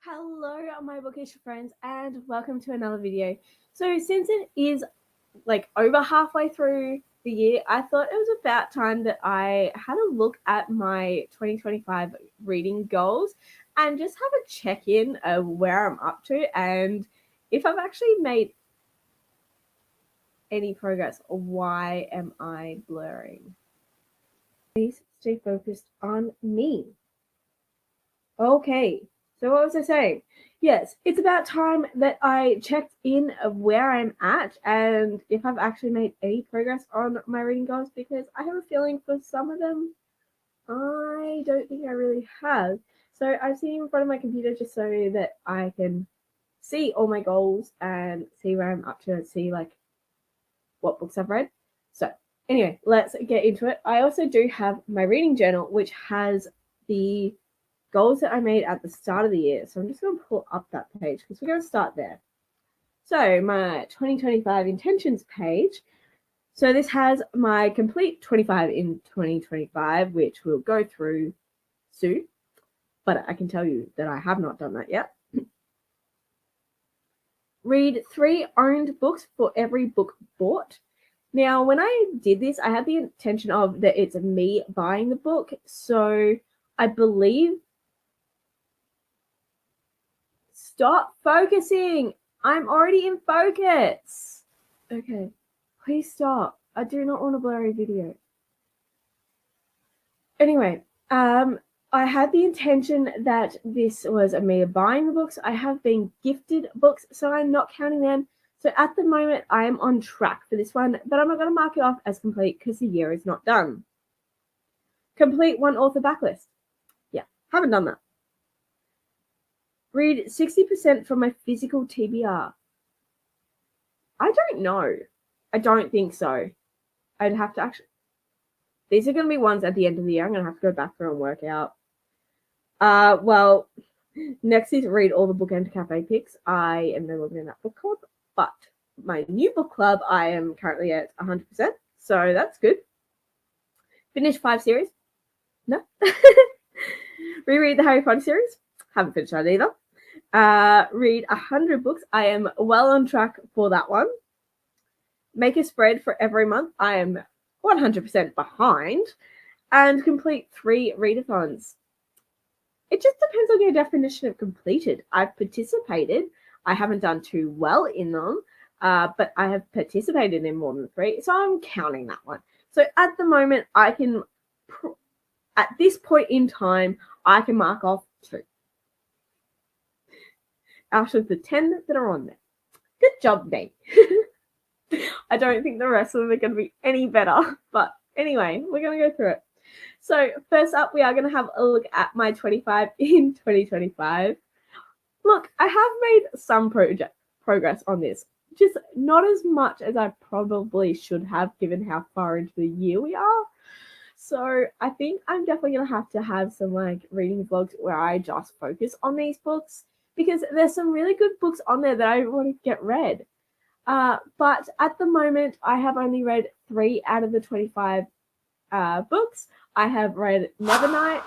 Hello, my bookish friends, and welcome to another video. So since it is like over halfway through the year, I thought it was about time that I had a look at my 2025 reading goals and just have a check-in of where I'm up to and if I've actually made any progress or why am I blurring. Please stay focused on me. Okay, so what was I saying? Yes, it's about time that I checked in of where I'm at and if I've actually made any progress on my reading goals, because I have a feeling for some of them I don't think I really have. So I'm sitting in front of my computer just so that I can see all my goals and see where I'm up to and see like what books I've read. So anyway, let's get into it. I also do have my reading journal, which has the goals that I made at the start of the year. So I'm just going to pull up that page because we're going to start there. So my 2025 intentions page. So this has my complete 25 in 2025, which we'll go through soon. But I can tell you that I have not done that yet. Read 3 owned books for every book bought. Now, when I did this, I had the intention of that it's me buying the book. So I believe. Stop focusing. I'm already in focus. Okay, please stop. I do not want a blurry video. Anyway, I had the intention that this was me buying the books. I have been gifted books, so I'm not counting them. So at the moment, I am on track for this one, but I'm not going to mark it off as complete because the year is not done. Complete 1 author backlist. Yeah, haven't done that. Read 60% from my physical TBR. I don't know. I don't think so. I'd have to actually. These are going to be ones at the end of the year. I'm going to have to go back through and work out. Well, next is read all the Bookend Cafe picks. I am no longer in that book club, but my new book club, I am currently at 100%. So that's good. Finish 5 series. No. Reread the Harry Potter series. Haven't finished that either. Read 100 books. I am well on track for that one. Make a spread for every month. I am 100% behind. And complete 3 readathons. It just depends on your definition of completed. I've participated. I haven't done too well in them, but I have participated in more than 3. So I'm counting that one. So at the moment, I can, at this point in time, I can mark off 2 out of the 10 that are on there. Good job, me. I don't think the rest of them are going to be any better. But anyway, we're going to go through it. So first up, we are going to have a look at my 25 in 2025. Look, I have made some progress on this. Just not as much as I probably should have given how far into the year we are. So I think I'm definitely going to have some like reading vlogs where I just focus on these books because there's some really good books on there that I want to get read. But at the moment, I have only read 3 out of the 25 books. I have read Nevernight,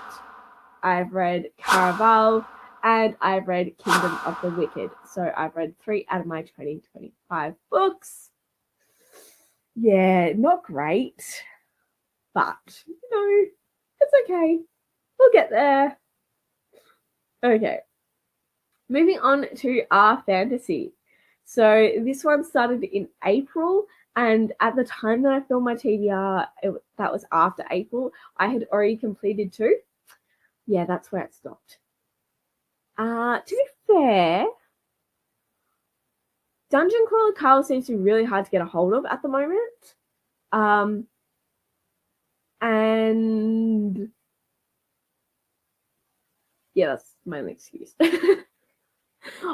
I've read Caraval, and I've read Kingdom of the Wicked. So I've read 3 out of my 2025 books. Yeah, not great, but it's okay. We'll get there. Okay, moving on to our fantasy. So this one started in April, and at the time that I filmed my TBR, that was after April. I had already completed 2. Yeah, that's where it stopped. To be fair, Dungeon Crawler Carl seems to be really hard to get a hold of at the moment. And yeah, that's my only excuse.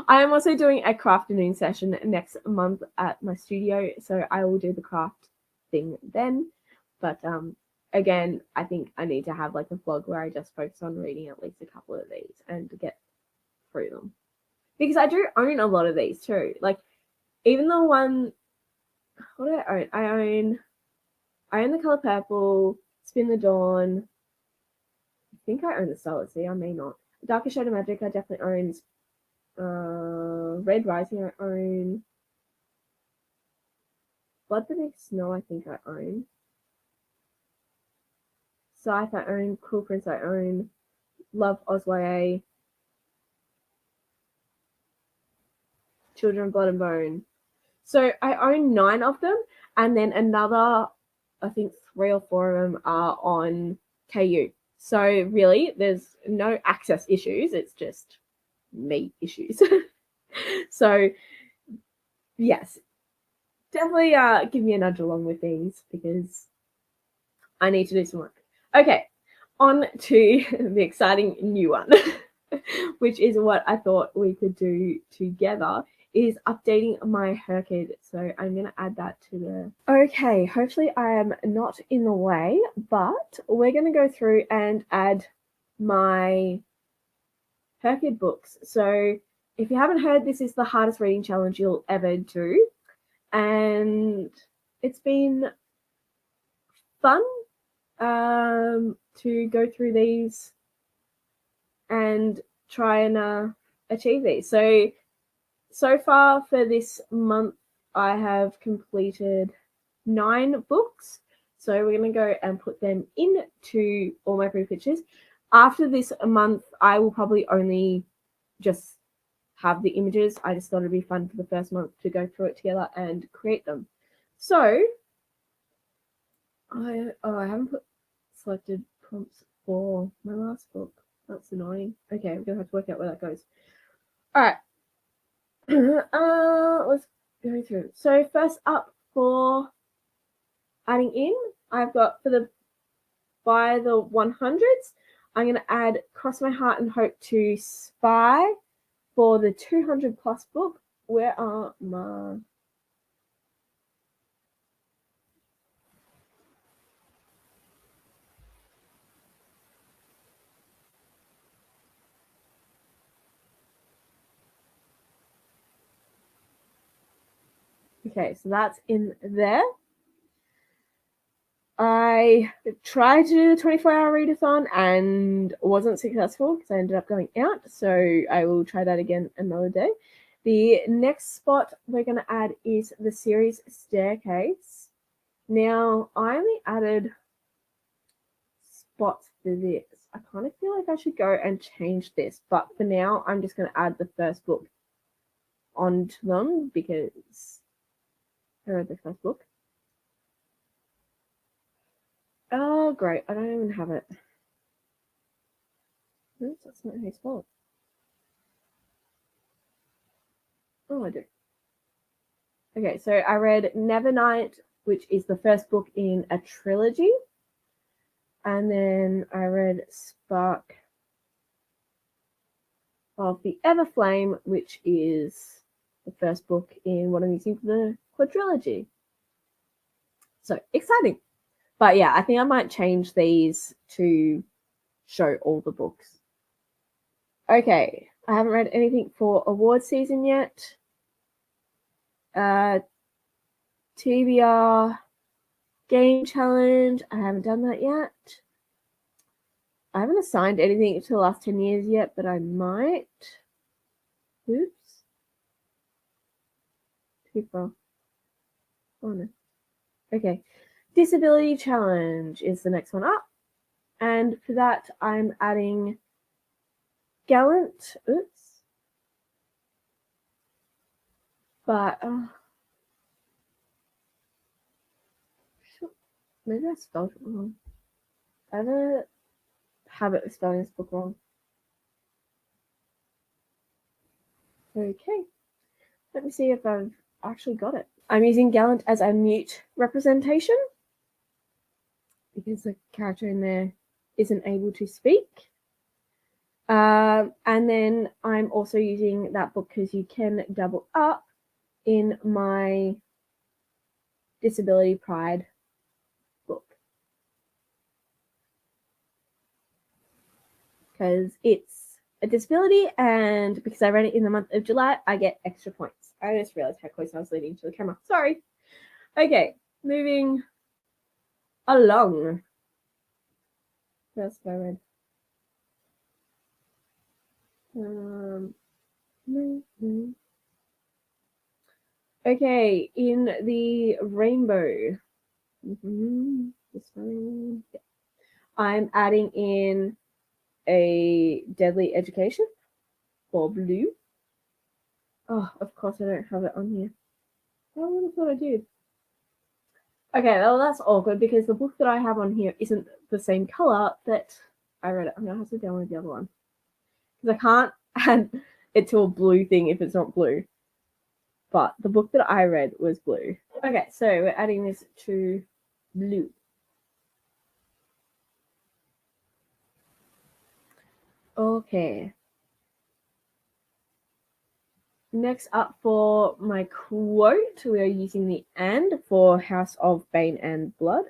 I am also doing a craft afternoon session next month at my studio, so I will do the craft thing then. But again, I think I need to have like a vlog where I just focus on reading at least a couple of these and to get through them. Because I do own a lot of these too. Like even the one, what do I own? I own The Color Purple, Spin the Dawn. I think I own The Solar Sea. I may not. Darker Shadow Magic I definitely own. Red Rising I own. Blood Beneath Snow I think I own. Scythe I own. Cruel Prince I own. Love Osya. Children of Blood and Bone. So I own 9 of them, and then another, I think 3 or 4 of them are on KU. So really, there's no access issues. It's just me issues. So yes, definitely give me a nudge along with these because I need to do some work. Okay, on to the exciting new one, which is what I thought we could do together, is updating my Herkid. So I'm going to add that to the... Okay, hopefully I am not in the way, but we're going to go through and add my Herkid books. So if you haven't heard, this is the hardest reading challenge you'll ever do. And it's been fun to go through these and try and achieve these. So far for this month, I have completed 9 books. So we're going to go and put them into all my pretty pictures. After this month, I will probably only just have the images. I just thought it'd be fun for the first month to go through it together and create them. So I haven't put selected prompts for my last book. That's annoying. Okay, we're gonna have to work out where that goes. All right. Let's go through. So first up for adding in, I've got for the by the 100s, I'm gonna add Cross My Heart and Hope to Spy. For the 200 plus book, where are my... Okay, so that's in there. I tried to do the 24-hour readathon and wasn't successful because I ended up going out. So I will try that again another day. The next spot we're going to add is the series Staircase. Now, I only added spots for this. I kind of feel like I should go and change this. But for now, I'm just going to add the first book onto them because I read the first book. Oh, great. I don't even have it. Oops, that's not his fault. Oh, I do. Okay, so I read Nevernight, which is the first book in a trilogy. And then I read Spark of the Everflame, which is the first book in what I'm using for the quadrilogy. So exciting. But yeah, I think I might change these to show all the books. Okay, I haven't read anything for award season yet. TBR game challenge, I haven't done that yet. I haven't assigned anything to the last 10 years yet, but I might. Oops. Too far. Oh no. Okay. Disability challenge is the next one up. And for that, I'm adding Gallant. Oops. But, maybe I spelled it wrong. I have a habit of spelling this book wrong. Okay. Let me see if I've actually got it. I'm using Gallant as a mute representation because the character in there isn't able to speak. And then I'm also using that book because you can double up in my Disability Pride book. Because it's a disability, and because I read it in the month of July, I get extra points. I just realized how close I was leaning to the camera. Sorry. Okay, moving along. What else have I read? Okay, in the rainbow, this one, yeah. I'm adding in a deadly education for blue. Oh, of course I don't have it on here. I would have thought I did. Okay, well that's awkward because the book that I have on here isn't the same color that I read it. I'm gonna have to download the other one because I can't add it to a blue thing if it's not blue. But the book that I read was blue. Okay, so we're adding this to blue. Okay. Next up for my quote, we are using the and for House of Bane and Blood.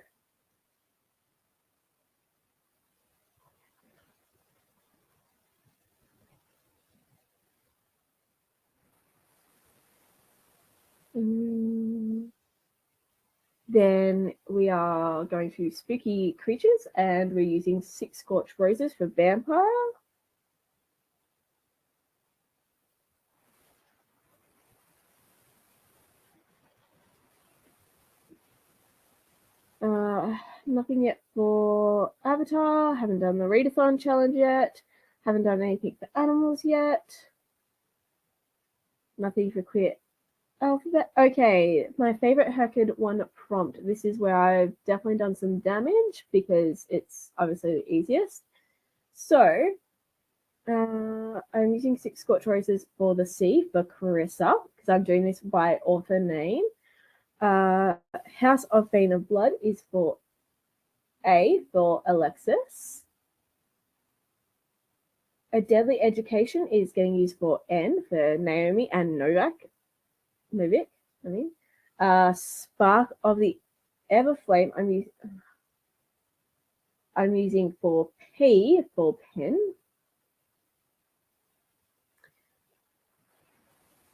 Then we are going to spooky creatures and we're using 6 scorched roses for vampire. Nothing yet for Avatar. Haven't done the readathon challenge yet. Haven't done anything for animals yet. Nothing for queer alphabet. Okay, my favorite Herkid one prompt. This is where I've definitely done some damage because it's obviously the easiest. So I'm using 6 scorched roses for the C for Carissa because I'm doing this by author name. House of Bane of Blood is for A for Alexis. A Deadly Education is getting used for N for Naomi and Novik. I mean. Spark of the Everflame I'm using for P for Pen.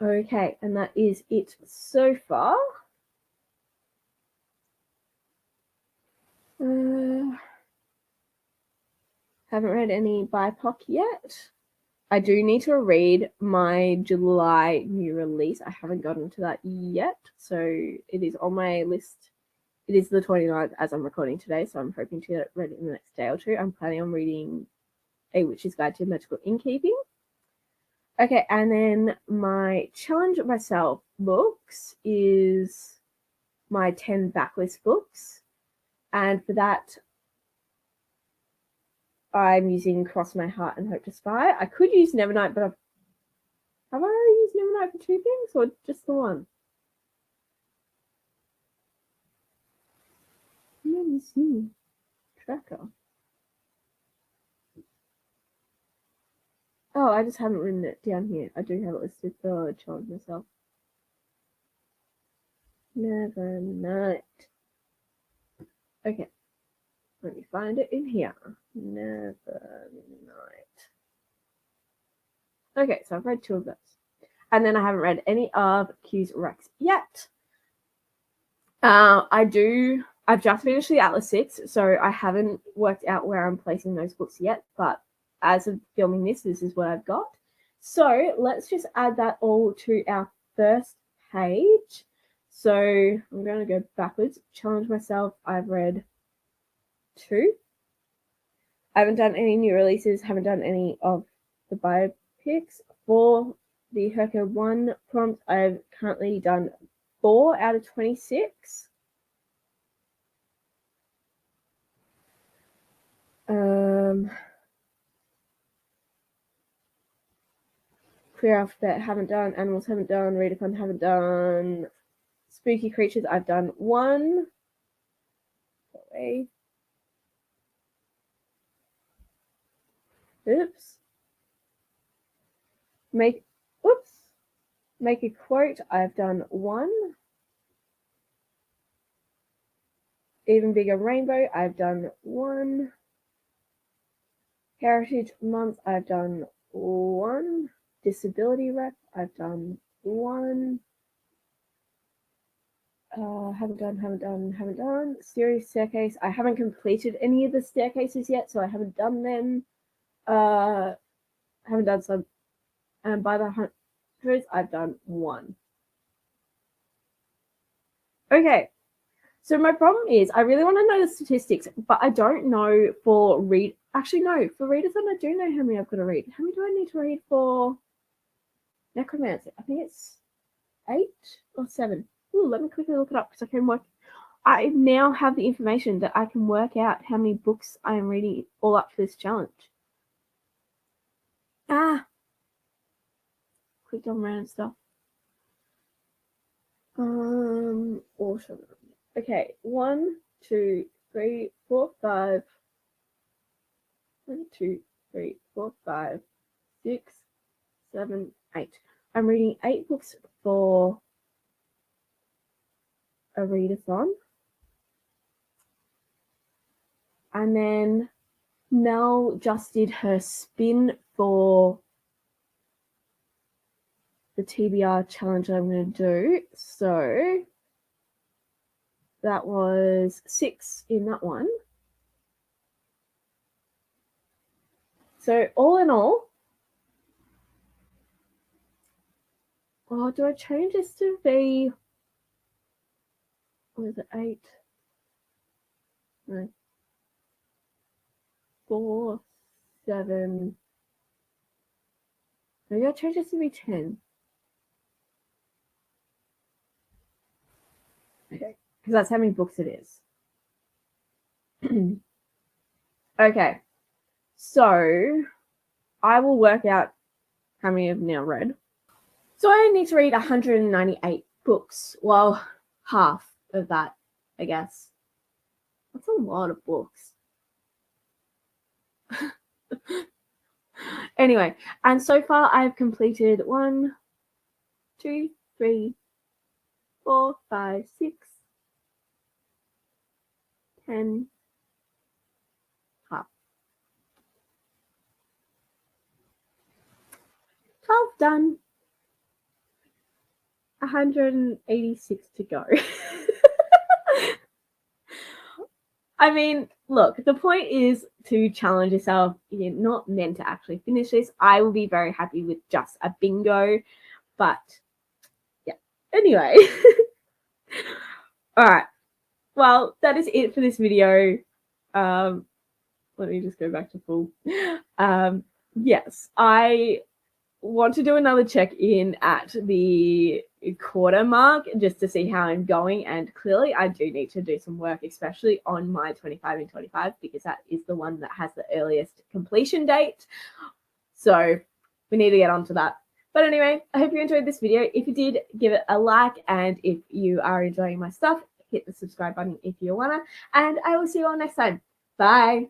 Okay, and that is it so far. Haven't read any BIPOC yet. I do need to read my July new release. I haven't gotten to that yet, so it is on my list. It is the 29th as I'm recording today, so I'm hoping to get it read in the next day or two. I'm planning on reading A Witch's Guide to Magical Innkeeping. Okay, and then my challenge myself books is my 10 backlist books. And for that, I'm using Cross My Heart and Hope to Spy. I could use Nevernight, but have I already used Nevernight for 2 things or just the one? Let me see. Tracker. Oh, I just haven't written it down here. I do have it listed for challenge myself. Nevernight. Okay. Let me find it in here. Nevernight. Okay, so I've read 2 of those. And then I haven't read any of Q's Rex yet. I've just finished the Atlas 6, so I haven't worked out where I'm placing those books yet, but as of filming this is what I've got. So let's just add that all to our first page. So I'm going to go backwards, challenge myself. I've read 2. I haven't done any new releases, haven't done any of the biopics. For the Herco 1 prompt, I've currently done 4 out of 26. Queer Alphabet haven't done, Animals haven't done, Readathon haven't done, Spooky Creatures I've done 1. Oops. Make a quote I've done 1. Even Bigger Rainbow I've done 1. Heritage Month I've done 1. Disability Rep I've done 1. Haven't done. Series Staircase. I haven't completed any of the staircases yet, so I haven't done them. Haven't done some. And by the hundreds, I've done 1. Okay. So my problem is I really want to know the statistics, but I don't know for read. Actually, no, for readathon I do know how many I've got to read. How many do I need to read for necromancy? I think it's 8 or 7. Ooh, let me quickly look it up because I can work. I now have the information that I can work out how many books I am reading all up for this challenge. Clicked on random stuff. Awesome. Okay, 1, 2, 3, 4, 5. 1, 2, 3, 4, 5, 6, 7, 8. I'm reading 8 books for a readathon. And then Mel just did her spin for the TBR challenge I'm going to do. So that was 6 in that one. So all in all, do I change this to be, what is it, 8? No. 4, 7. Maybe I'll change this to be 10. Okay, because that's how many books it is. Okay, so I will work out how many I've now read. So I need to read 198 books. Well, half of that, I guess. That's a lot of books. Anyway, and so far I've completed 1, 2, 3, 4, 5, 6, 10, half. 12 done. 186 to go. I mean, look, the point is to challenge yourself. You're not meant to actually finish this. I will be very happy with just a bingo, but yeah. Anyway. All right. Well, that is it for this video. Let me just go back to full. Yes, I want to do another check-in at the quarter mark just to see how I'm going, and clearly I do need to do some work, especially on my 25 and 25, because that is the one that has the earliest completion date. So we need to get onto that. But anyway, I hope you enjoyed this video. If you did, give it a like, and if you are enjoying my stuff, hit the subscribe button if you wanna, and I will see you all next time. Bye.